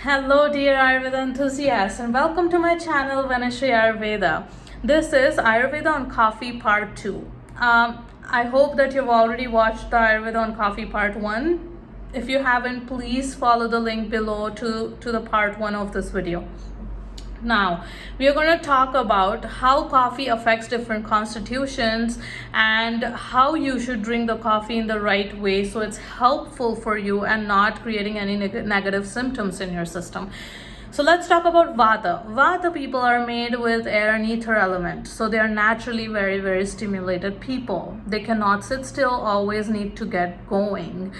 Hello, dear Ayurveda enthusiasts, and welcome to my channel, Vanishri Ayurveda. This is Ayurveda on Coffee Part 2. I hope that you've already watched the Ayurveda on Coffee Part 1. If you haven't, please follow the link below to the Part 1 of this video. Now, we are going to talk about how coffee affects different constitutions and how you should drink the coffee in the right way so it's helpful for you and not creating any negative symptoms in your system. So let's talk about Vata. Vata people are made with air and ether element. So they are naturally very, very stimulated people. They cannot sit still, always need to get going.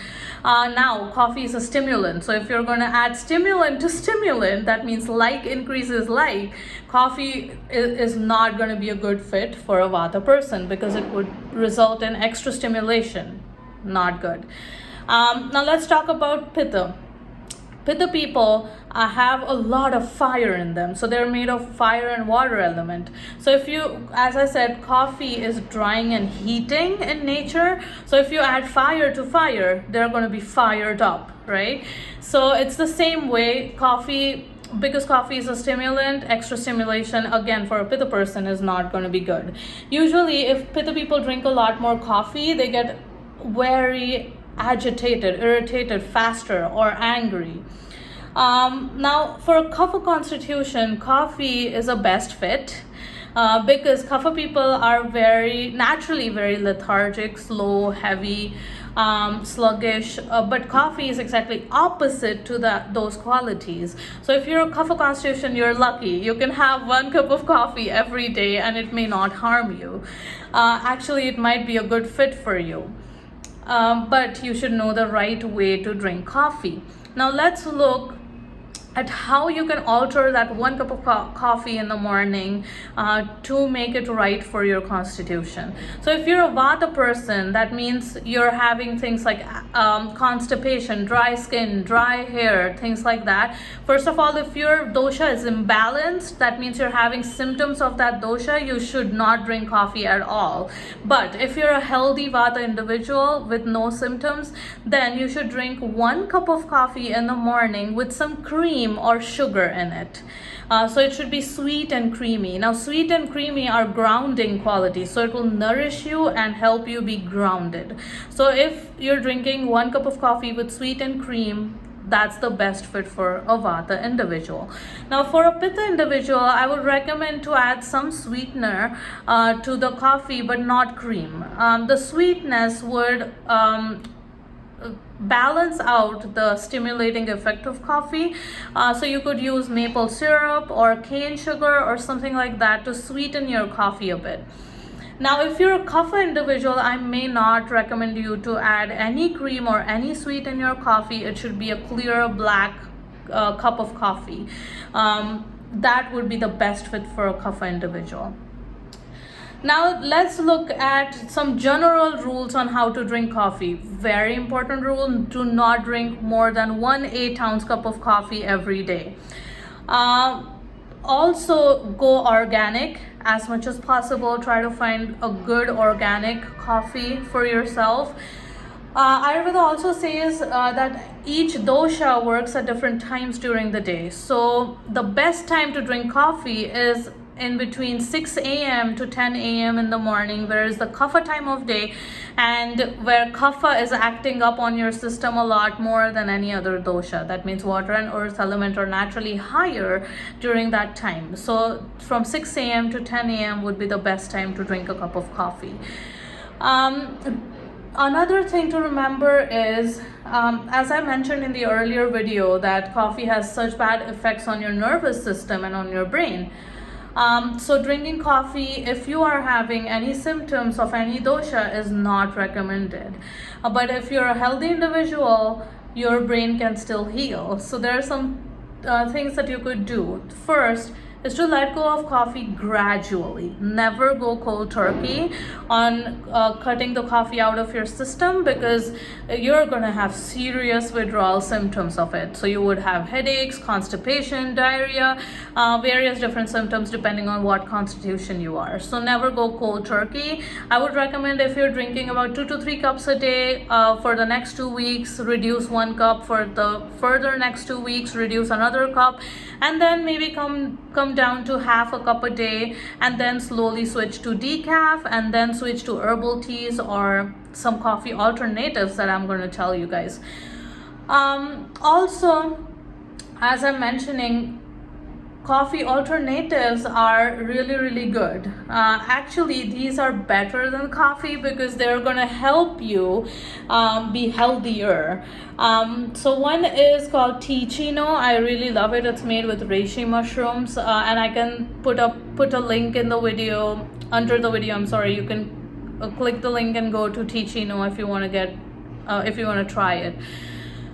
Now, coffee is a stimulant. So if you're going to add stimulant to stimulant, that means like increases like. Coffee is not going to be a good fit for a Vata person because it would result in extra stimulation. Not good. Now let's talk about Pitta. Pitta people have a lot of fire in them. So they're made of fire and water element. So if you, as I said, coffee is drying and heating in nature. So if you add fire to fire, they're going to be fired up, right? So it's the same way coffee, because coffee is a stimulant, extra stimulation again for a Pitta person is not going to be good. Usually if Pitta people drink a lot more coffee, they get very agitated, irritated faster, or angry. Now for a Kapha constitution, coffee is a best fit because Kapha people are naturally very lethargic, slow, heavy, sluggish, but coffee is exactly opposite to those qualities. So if you're a Kapha constitution, you're lucky. You can have 1 cup of coffee every day and it may not harm you. Actually, it might be a good fit for you. But you should know the right way to drink coffee. Now let's look at how you can alter that 1 cup of coffee in the morning to make it right for your constitution. So if you're a Vata person, that means you're having things like constipation, dry skin, dry hair, things like that. First of all, if your dosha is imbalanced, that means you're having symptoms of that dosha, you should not drink coffee at all. But if you're a healthy Vata individual with no symptoms, then you should drink 1 cup of coffee in the morning with some cream or sugar in it. So it should be sweet and creamy. Now sweet and creamy are grounding qualities, so it will nourish you and help you be grounded. So if you're drinking 1 cup of coffee with sweet and cream, that's the best fit for a Vata individual. Now for a Pitta individual, I would recommend to add some sweetener to the coffee, but not cream. The sweetness would balance out the stimulating effect of coffee. So you could use maple syrup or cane sugar or something like that to sweeten your coffee a bit. Now if you're a Kapha individual, I may not recommend you to add any cream or any sweet in your coffee. It should be a clear black cup of coffee. That would be the best fit for a Kapha individual. Now let's look at some general rules on how to drink coffee. Very important rule: do not drink more than 1 8-ounce cup of coffee every day. Also go organic as much as possible. Try to find a good organic coffee for yourself. Ayurveda also says that each dosha works at different times during the day. So the best time to drink coffee is in between 6 a.m. to 10 a.m. in the morning, where is the Kapha time of day and where Kapha is acting up on your system a lot more than any other dosha. That means water and earth element are naturally higher during that time. So from 6 a.m. to 10 a.m. would be the best time to drink a cup of coffee. Another thing to remember is, as I mentioned in the earlier video, that coffee has such bad effects on your nervous system and on your brain. So drinking coffee, if you are having any symptoms of any dosha, is not recommended. But if you're a healthy individual, your brain can still heal. So there are some things that you could do. First, is to let go of coffee gradually. Never go cold turkey on cutting the coffee out of your system, because you're going to have serious withdrawal symptoms of it. So you would have headaches, constipation, diarrhea, various different symptoms depending on what constitution you are. So never go cold turkey. I would recommend, if you're drinking about 2 to 3 cups a day, for the next 2 weeks, reduce 1 cup. For the further next 2 weeks, reduce another cup, and then maybe come down to half a cup a day, and then slowly switch to decaf, and then switch to herbal teas or some coffee alternatives that I'm going to tell you guys. Also, as I'm mentioning, coffee alternatives are really good. Actually, these are better than coffee because they're gonna help you be healthier. So one is called teecino. I really love it. It's made with reishi mushrooms, and I can put a link in the video, under the video. I'm sorry, you can click the link and go to teecino if you want to try it.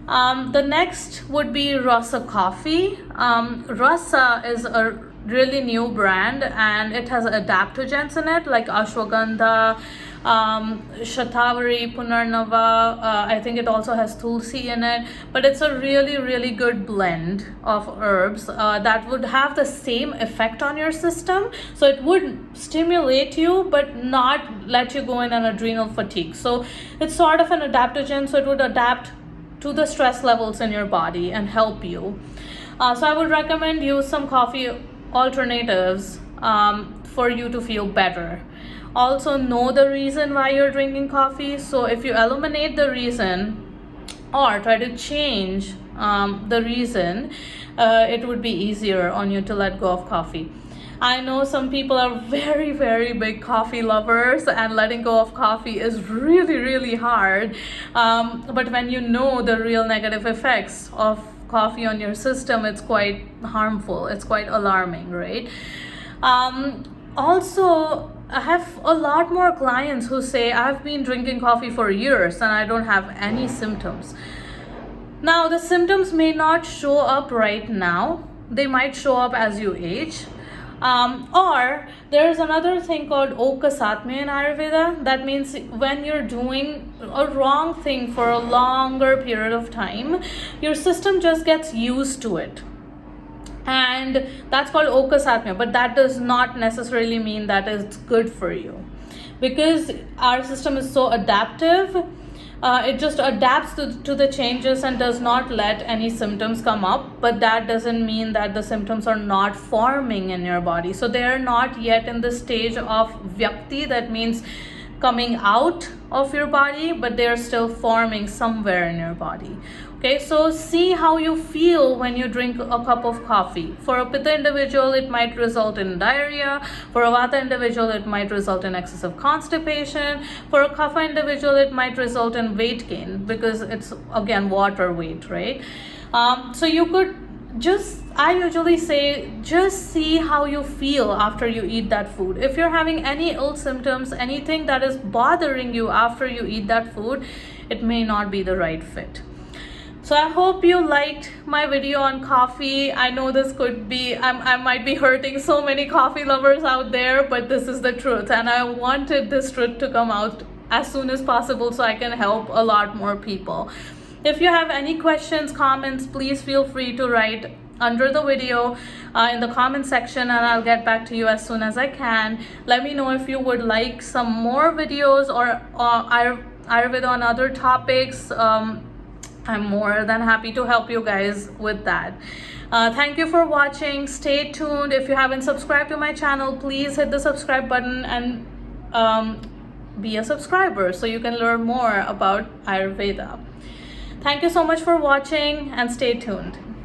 The next would be Rasa coffee. Rasa is a really new brand, and it has adaptogens in it like ashwagandha, shatavari, punarnava. I think it also has tulsi in it, but it's a really good blend of herbs that would have the same effect on your system. So it would stimulate you but not let you go in an adrenal fatigue. So it's sort of an adaptogen, so it would adapt to the stress levels in your body and help you. So I would recommend use some coffee alternatives for you to feel better. Also, know the reason why you're drinking coffee. So if you eliminate the reason or try to change the reason, it would be easier on you to let go of coffee. I know some people are very big coffee lovers, and letting go of coffee is really hard. But when you know the real negative effects of coffee on your system, it's quite harmful. It's quite alarming, right? Also, I have a lot more clients who say, I've been drinking coffee for years and I don't have any symptoms. Now, the symptoms may not show up right now. They might show up as you age. Or there's another thing called okasatmya in Ayurveda. That means when you're doing a wrong thing for a longer period of time, your system just gets used to it. And that's called okasatmya, but that does not necessarily mean that it's good for you. Because our system is so adaptive, it just adapts to the changes and does not let any symptoms come up. But that doesn't mean that the symptoms are not forming in your body. So they are not yet in the stage of vyakti, that means coming out of your body, but they are still forming somewhere in your body. Okay, so see how you feel when you drink a cup of coffee. For a Pitta individual, it might result in diarrhea. For a Vata individual, it might result in excessive constipation. For a Kapha individual, it might result in weight gain, because it's, again, water weight, right? So you could I usually say, just see how you feel after you eat that food. If you're having any ill symptoms, anything that is bothering you after you eat that food, it may not be the right fit. So I hope you liked my video on coffee. I know this could be, I might be hurting so many coffee lovers out there, but this is the truth. And I wanted this truth to come out as soon as possible so I can help a lot more people. If you have any questions, comments, please feel free to write under the video in the comment section, and I'll get back to you as soon as I can. Let me know if you would like some more videos or Ayurveda on other topics. I'm more than happy to help you guys with that. Thank you for watching. Stay tuned. If you haven't subscribed to my channel, please hit the subscribe button and be a subscriber so you can learn more about Ayurveda. Thank you so much for watching, and stay tuned.